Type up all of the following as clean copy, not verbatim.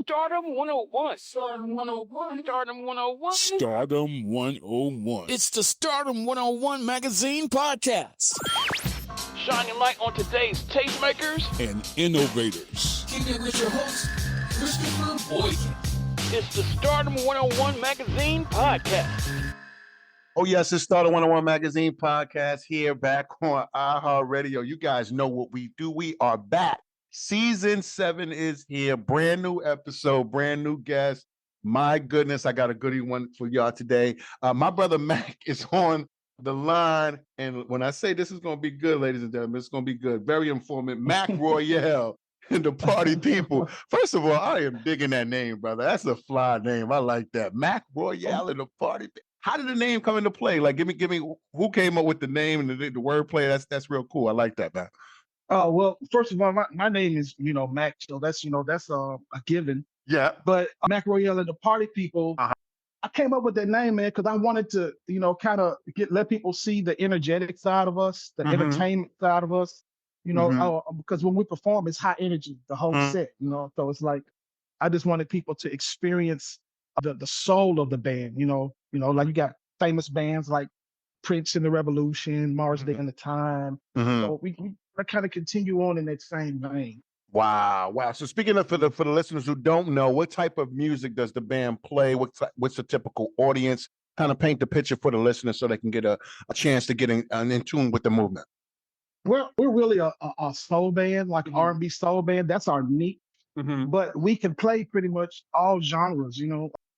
Stardom 101. Stardom 101. Stardom 101. Stardom 101. It's the Stardom 101 Magazine Podcast. Shining light on today's tastemakers and innovators. Kicking it with your host, Christopher Boykin. It's the Stardom 101 Magazine Podcast. Oh, yes, it's Stardom 101 Magazine Podcast here back on iHeartRadio. You guys know what we do. We are back. Season 7 is here. Brand new episode, brand new guest. My goodness, I got a goodie one for y'all today. My brother Mac is on the line. And when I say this is going to be good, ladies and gentlemen, it's going to be good. Very informative. Mac Royale and the party people. First of all, I am digging that name, brother. That's a fly name. I like that. Mac Royale and the party people. How did the name come into play? Like, give me, who came up with the name and the wordplay? That's real cool. I like that, man. Oh, well, first of all, my name is, Mac. So that's a given. Yeah. But Mac Royale and the party people, I came up with that name, man, because I wanted to, kind of let people see the energetic side of us, the entertainment side of us, because when we perform, it's high energy, the whole set, so it's like, I just wanted people to experience the soul of the band, like you got famous bands like Prince and the Revolution, Mars Day and the Time. So we kind of continue on in that same vein. Wow. So speaking of for the listeners who don't know, what type of music does the band play? What's the typical audience? Kind of paint the picture for the listeners so they can get a chance to get in tune with the movement. We're really a soul band, like an R&B soul band. That's our niche. But we can play pretty much all genres,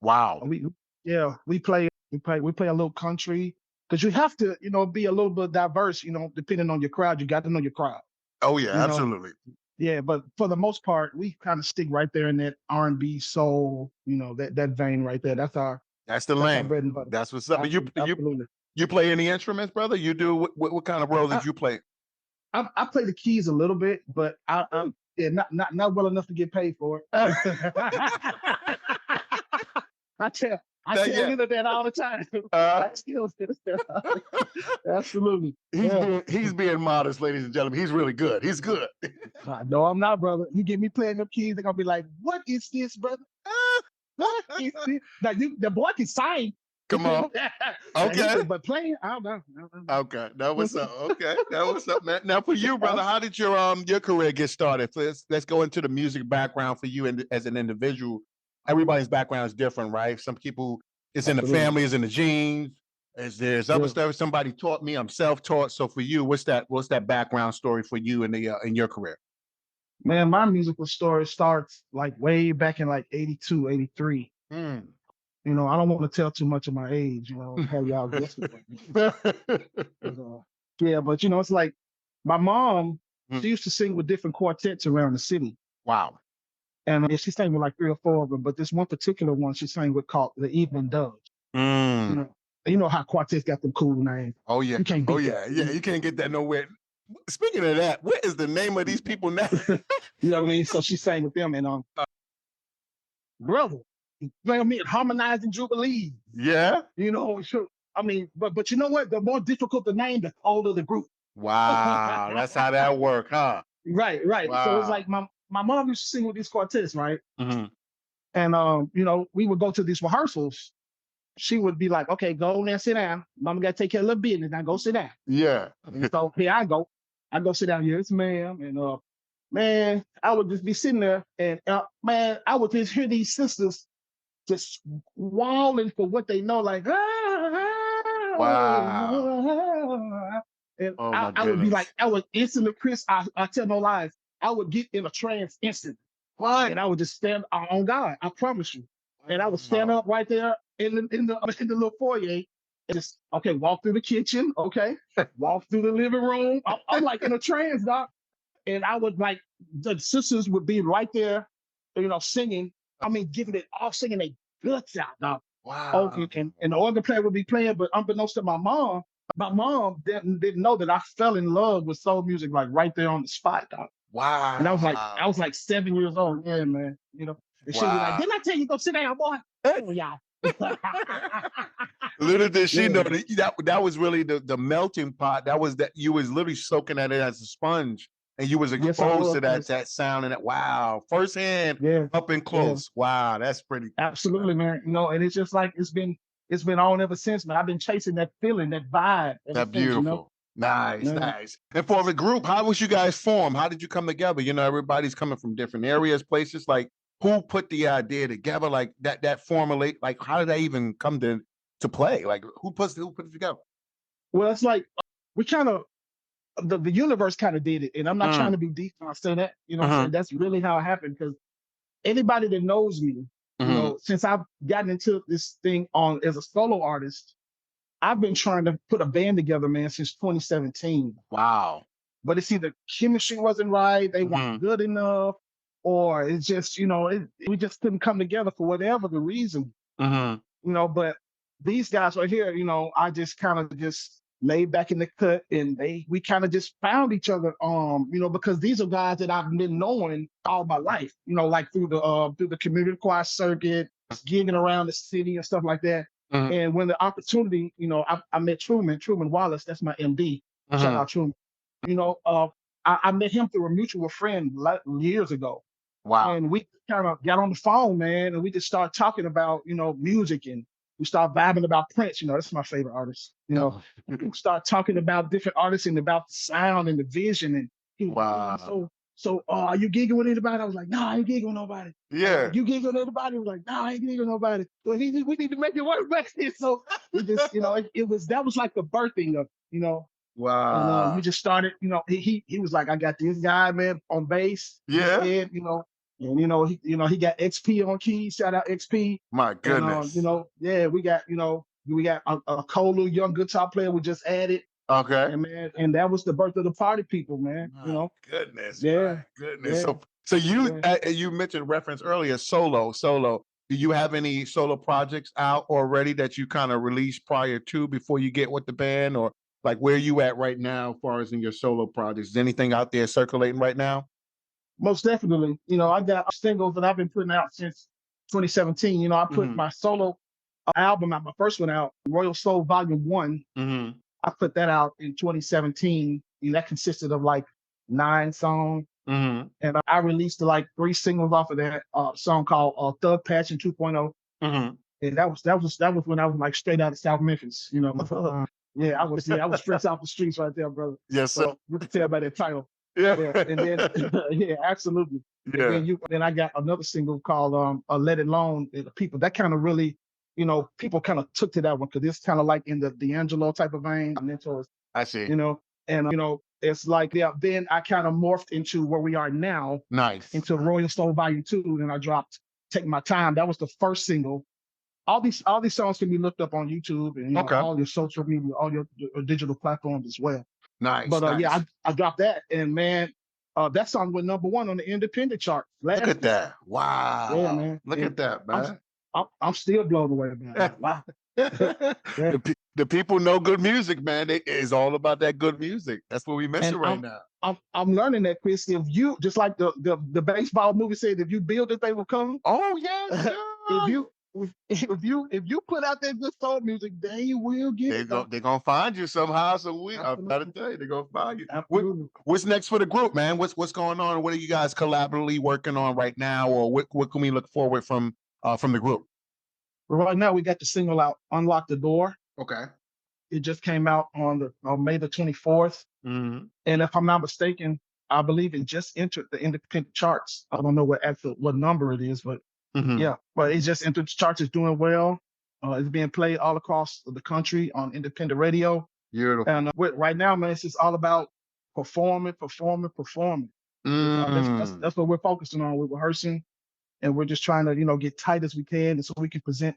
Wow. We play a little country. Because you have to, be a little bit diverse, depending on your crowd. You got to know your crowd. Oh, yeah, absolutely. Yeah, but for the most part, we kind of stick right there in that R&B soul, that vein right there. That's the lane. Bread and butter. That's what's up. Absolutely. You play any instruments, brother? You do? What kind of role did you play? I play the keys a little bit, but I'm not well enough to get paid for it. I tell you that all the time. Absolutely. He's being modest, ladies and gentlemen. He's really good. He's good. No, I'm not, brother. You get me playing them keys, they're gonna be like, "What is this, brother? What is this?" Now, the boy can sing. Come on. Okay. But playing, I don't know. Okay. That was up. Okay. That was up, man. Now for you, brother, how did your career get started? Let's go into the music background for you and as an individual. Everybody's background is different, right? Some people, it's in the family, it's in the genes. There's other stuff somebody taught me. I'm self-taught. So for you, what's that background story for you in your career? Man, my musical story starts like way back in like 82, 83. I don't want to tell too much of my age, have y'all guessing. Yeah, but it's like my mom, she used to sing with different quartets around the city. Wow. And she sang with like 3 or 4 of them, but this one particular one she sang with called the Evening Doves. You know how quartets got them cool names. Oh yeah. You can't beat that. Yeah. You can't get that nowhere. Speaking of that, what is the name of these people now? You know what I mean? So she sang with them, and brother, harmonizing Jubilee. Yeah. But you know what? The more difficult the name, the older the group. Wow, that's how that works, huh? Right. Wow. So it's like my mom used to sing with these quartets, right? And we would go to these rehearsals. She would be like, "Okay, go there, sit down. Mama got to take care of a little business. Now go sit down." Yeah. And so here I go. I go sit down. Yes, ma'am. And man, I would just be sitting there, and man, I would just hear these sisters just wailing for what they know, like, wow. And I would be like, I would instantly, Chris, I tell no lies, I would get in a trance instantly. What? And I would just stand on God, I promise you. And I would stand up right there in the little foyer and just, okay, walk through the kitchen, okay, walk through the living room. I'm like in a trance, doc. And I would like, the sisters would be right there, singing. I mean, giving it all, singing their guts out, doc. Wow. And the organ player would be playing, but unbeknownst to my mom didn't know that I fell in love with soul music, like right there on the spot, doc. Wow. And I was like 7 years old. Yeah, man. And she was like, "Didn't I tell you to go sit down, boy?" Oh, yeah. Little did she know that was really the melting pot. That you was literally soaking at it as a sponge and you was Yes, I exposed was. to that sound and that wow, firsthand, Yeah, up and yeah, close. Wow, that's pretty cool. absolutely, man. And it's just like it's been on ever since, man. I've been chasing that feeling, that vibe ever That since, beautiful. Nice, Yeah. nice. And for the group, how was you guys formed? How did you come together? Everybody's coming from different areas, places. Like, who put the idea together? Like that formulate. Like, how did that even come to play? Like, who put it together? Well, it's like we kind of the universe kind of did it, and I'm not trying to be deep when I say that. What I'm saying? That's really how it happened because anybody that knows me, since I've gotten into this thing on as a solo artist, I've been trying to put a band together, man, since 2017. Wow. But it's either chemistry wasn't right, they weren't good enough, or it's just, we just couldn't come together for whatever the reason. But these guys right here, I just kind of just laid back in the cut and we kind of just found each other, because these are guys that I've been knowing all my life, like through the community choir circuit, gigging around the city and stuff like that. And when the opportunity, I met Truman Wallace, that's my MD. Shout out Truman. I met him through a mutual friend years ago. Wow. And we kind of got on the phone, man, and we just started talking about, music, and we started vibing about Prince. That's my favorite artist. We started talking about different artists and about the sound and the vision. And he was like, Wow. so are you gigging with anybody? I was like, no, I ain't gigging with nobody. Yeah. You gigging with anybody? I was like, no, I ain't gigging with nobody. So we need to make it work back here. So we just, that was like the birthing of, Wow. And we just started, he was like, I got this guy, man, on bass. Yeah. And, he got XP on keys. Shout out XP. My goodness. And, we got a cool little young guitar player we just added. Okay. And man, and that was the birth of the party people, man. My goodness. Yeah. My goodness. Yeah. So you mentioned reference earlier, solo. Do you have any solo projects out already that you kind of released prior to before you get with the band, or like where you at right now as far as in your solo projects? Is anything out there circulating right now? Most definitely. I got singles that I've been putting out since 2017. I put my solo album out, my first one out, Royal Soul Volume 1. I put that out in 2017. And that consisted of like 9 songs. And I released like 3 singles off of that song called Thug Passion 2.0. And that was when I was like straight out of South Memphis. Yeah, I was straight off the streets right there, brother. Yes, sir. So you can tell by that title. Yeah. And then yeah, absolutely. Yeah. And then I got another single called Let It Alone. And the people that kind of really, people kind of took to that one because it's kind of like in the D'Angelo type of vein. And then so I see. it's like then I kind of morphed into where we are now. Nice. Into Royal Soul Volume 2. And I dropped Take My Time. That was the first single. All these songs can be looked up on YouTube and all your social media, all your digital platforms as well. Nice. But nice. yeah, I dropped that, and man, that song went #1 on the independent chart. Look at that! Wow. Yeah, man. Look at that, man. I'm still blown away about it. Wow. Yeah. The people know good music, man. It's all about that good music. That's what we missing right now. I'm learning that, Chris. If you just like the baseball movie said, if you build it, they will come. Oh yes. If you put out that good soul music, they will get it. They're gonna find you somehow. So I'm about to tell you, they're gonna find you. What's next for the group, man? What's going on? What are you guys collaboratively working on right now, or what can we look forward from the group? Well, right now we got the single out, Unlock the Door. Okay. It just came out on May the 24th. And if I'm not mistaken, I believe it just entered the independent charts. I don't know what number it is, but yeah, but it just entered the charts. It's doing well. It's being played all across the country on independent radio. Beautiful. And right now, man, it's just all about performing. That's what we're focusing on. We're rehearsing, and we're just trying to, get tight as we can, and so we can present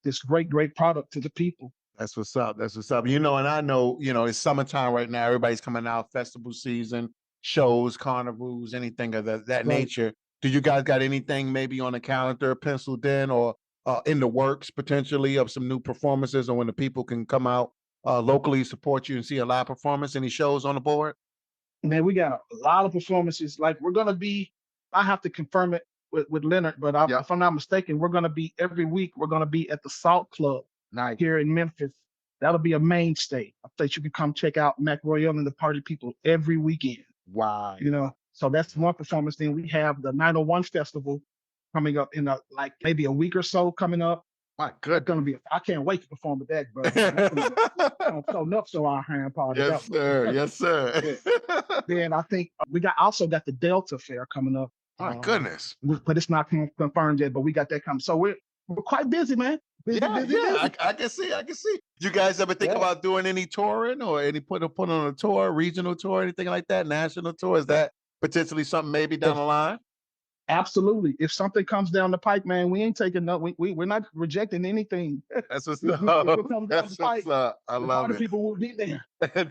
this great product to the people. That's what's up. And I know, it's summertime right now. Everybody's coming out, festival season, shows, carnivals, anything of that nature. Do you guys got anything maybe on the calendar penciled in or in the works potentially of some new performances, or when the people can come out locally, support you and see a live performance? Any shows on the board? Man, we got a lot of performances. Like we're going to be, I have to confirm it with Leonard, but if I'm not mistaken, we're going to be every week. We're going to be at the Salt Club here in Memphis. That'll be a mainstay. I think you can come check out Mac Royale and the party people every weekend. Wow. So that's one performance. Then we have the 901 Festival coming up in like maybe a week or so coming up. My It's goodness. gonna be. I can't wait to perform with that, brother. That's gonna be so nuts to our hand party. Yes, sir. Yes, sir. Then I think we also got the Delta Fair coming up. My goodness. But it's not confirmed yet. But we got that coming. So we're quite busy, man. Busy. I can see. You guys ever think about doing any touring or any put on a tour, regional tour, anything like that, national tour? Is that potentially something maybe down the line? Absolutely. If something comes down the pike, man, we ain't taking no. We're not rejecting anything. That's what's If it comes down That's the pike, what's up. I love it. People will be there.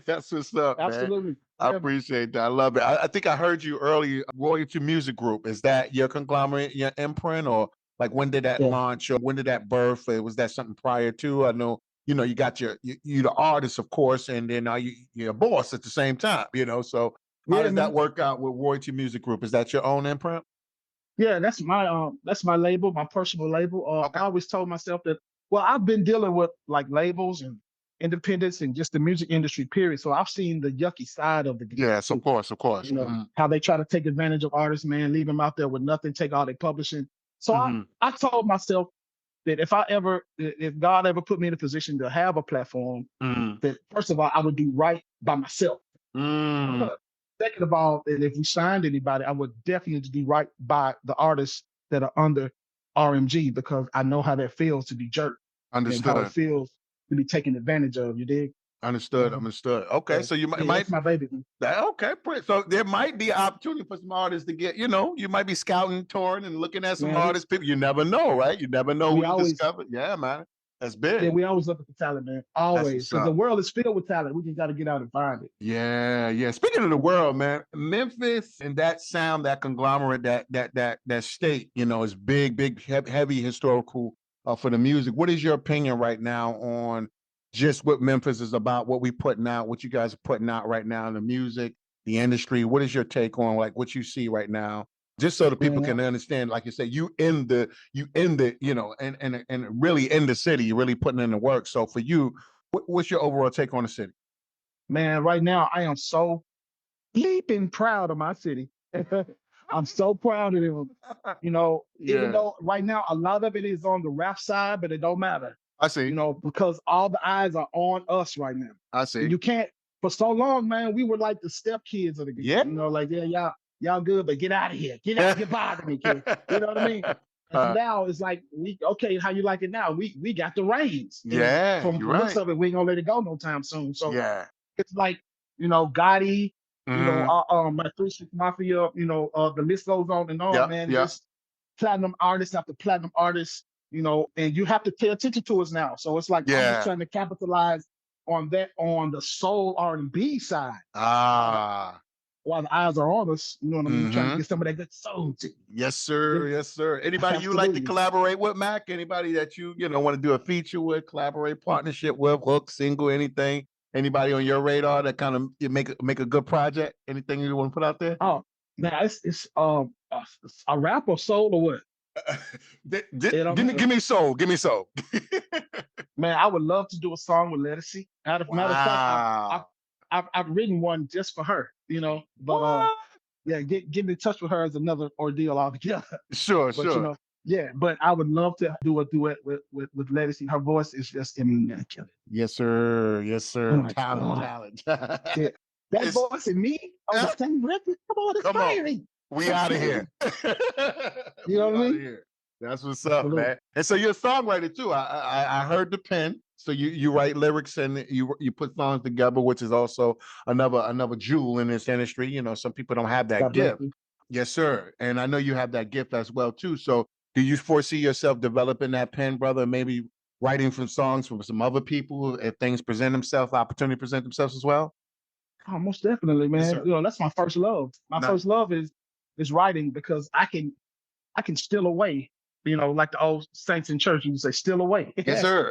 That's what's up, man. Absolutely. I appreciate that. I love it. I think I heard you earlier. Royalty Music Group, is that your conglomerate, your imprint, or like when did that launch, or when did that birth? Or was that something prior to? I know, you got you the artist, of course, and then now you're a boss at the same time. So how does that work out with Royalty Music Group? Is that your own imprint? Yeah, that's my label, my personal label. I always told myself that, well, I've been dealing with like labels and independents and just the music industry, period. So I've seen the yucky side of the game. Yes, of course. How they try to take advantage of artists, man, leave them out there with nothing, take all their publishing. So I told myself that if God ever put me in a position to have a platform, that first of all, I would do right by myself. Second of all, that if we signed anybody, I would definitely do right by the artists that are under RMG, because I know how that feels to be jerked. Understood. And how it feels to be taken advantage of. You dig? Understood. Okay, so you might. That's my baby. Okay, so there might be opportunity for some artists to get. You might be scouting, touring, and looking at some artists. People, you never know, right? You never know who you discover. Yeah, man. That's big. Yeah, we always look at the talent, man. Always. Because the world is filled with talent. We just got to get out and find it. Yeah. Speaking of the world, man, Memphis and that sound, that conglomerate, that state, is big, heavy historical for the music. What is your opinion right now on just what Memphis is about, what we putting out, what you guys are putting out right now in the music, the industry? What is your take on like what you see right now? Just so the people can understand, like you say, you in the, and really in the city, you're really putting in the work. So for you, what's your overall take on the city? Man, right now I am so bleeping proud of my city. I'm so proud of them. Even though right now a lot of it is on the rap side, but it don't matter. I see. Because all the eyes are on us right now. I see. And you can't, for so long, man, we were like the step kids of the game. Yeah. Y'all good, but get out of here. Get out, get bothering me, kid. You know what I mean? And now it's like, how you like it now? We got the reins. Yeah. From the looks of it, we ain't gonna let it go no time soon. So it's like, Gotti, my 3 6 Mafia, the list goes on and on, man. Just platinum artists after platinum artists, and you have to pay attention to us now. So it's like I'm just trying to capitalize on that on the soul R&B side. While the eyes are on us, you know what I mean? Trying to get some of that good soul to you. Yes, sir. Yes, sir. Anybody you like to collaborate with, Mac? Anybody that you want to do a feature with, collaborate, partnership with, hook, single, anything? Anybody on your radar that kind of make a good project? Anything you want to put out there? Oh, man, it's a rap or soul or what? Give me soul. Give me soul. Man, I would love to do a song with Lettucey. Matter of fact, I've written one just for her, but getting in touch with her is another ordeal altogether. Sure. But I would love to do a duet with Lettucey. Her voice is just immaculate. Yes, sir. Oh Talent. That voice and me on the same record. Come on, it's firing. We out of here. You know what I mean? That's what's up, man. And so you're a songwriter too. I heard the pen. So you write lyrics and you put songs together, which is also another jewel in this industry. Some people don't have that gift. Yes, sir. And I know you have that gift as well too. So do you foresee yourself developing that pen, brother? Maybe writing some songs for some other people if things opportunity present themselves as well? Oh, most definitely, man. Yes, that's my first love. First love is writing, because I can steal away. Like the old saints in church, you say, steal away. Yes, sir.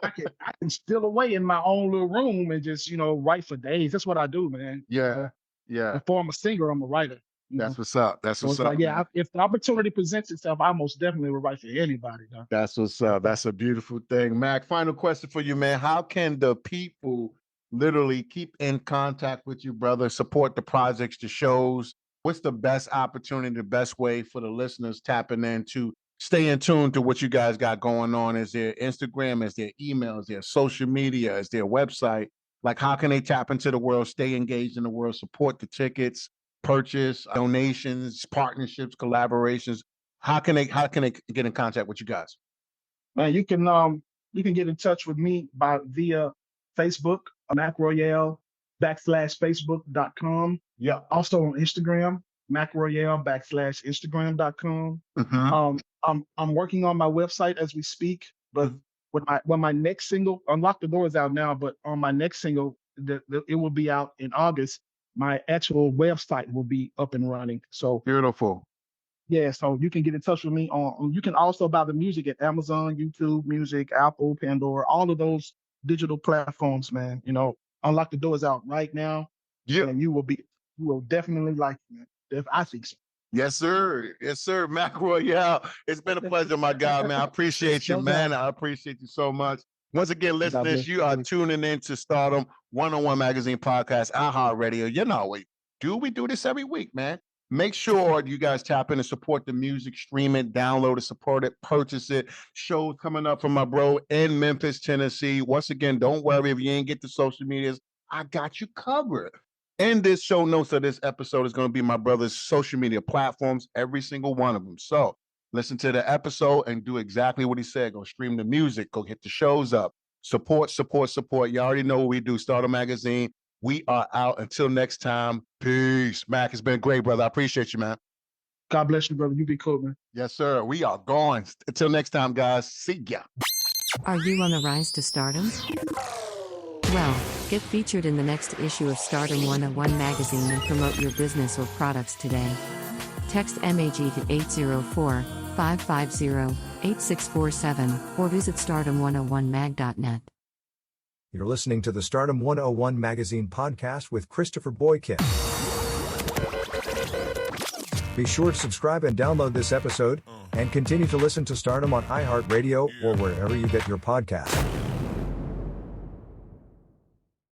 I can steal away in my own little room and just, write for days. That's what I do, man. Yeah. Before I'm a singer, I'm a writer. That's what's up. That's what's up. Like, if the opportunity presents itself, I most definitely will write for anybody. Though. That's what's up. That's a beautiful thing. Mac, final question for you, man. How can the people literally keep in contact with you, brother, support the projects, the shows. What's the best opportunity, the best way for the listeners tapping in to stay in tune to what you guys got going on? Is there Instagram? Is there email? Is there social media? Is there a website? Like, how can they tap into the world, stay engaged in the world, support the tickets, purchase, donations, partnerships, collaborations? How can they get in contact with you guys? Man, you can get in touch with me via Facebook, MacRoyale /Facebook.com. Yeah. Also on Instagram, MacRoyale /Instagram.com. I'm working on my website as we speak, but when my next single, Unlock the Door, is out now, but on my next single, it will be out in August. My actual website will be up and running. So beautiful. Yeah, so you can get in touch with me you can also buy the music at Amazon, YouTube Music, Apple, Pandora, all of those digital platforms, man. You know, Unlock the Door is out right now. Yeah. And you will definitely like it. I think so. Yes, sir. Yes, sir. Mac Royale. It's been a pleasure, my guy, man. I appreciate you, man. I appreciate you so much. Once again, listeners, you are tuning in to Stardom 101 Magazine Podcast, iHeartRadio. You know we do. We do this every week, man. Make sure you guys tap in and support the music, stream it, download it, support it, purchase it. Shows coming up from my bro in Memphis, Tennessee. Once again, don't worry if you ain't get the social medias. I got you covered. In this show notes of this episode is going to be my brother's social media platforms, every single one of them. So listen to the episode and do exactly what he said. Go stream the music. Go hit the shows up. Support, support, support. You already know what we do. Stardom Magazine. We are out. Until next time. Peace. Mac, it's been great, brother. I appreciate you, man. God bless you, brother. You be cool, man. Yes, sir. We are going. Until next time, guys. See ya. Are you on the rise to stardom? Well, get featured in the next issue of Stardom 101 Magazine and promote your business or products today. Text MAG to 804-550-8647 or visit stardom101mag.net. You're listening to the Stardom 101 Magazine Podcast with Christopher Boykin. Be sure to subscribe and download this episode, and continue to listen to Stardom on iHeartRadio or wherever you get your podcasts.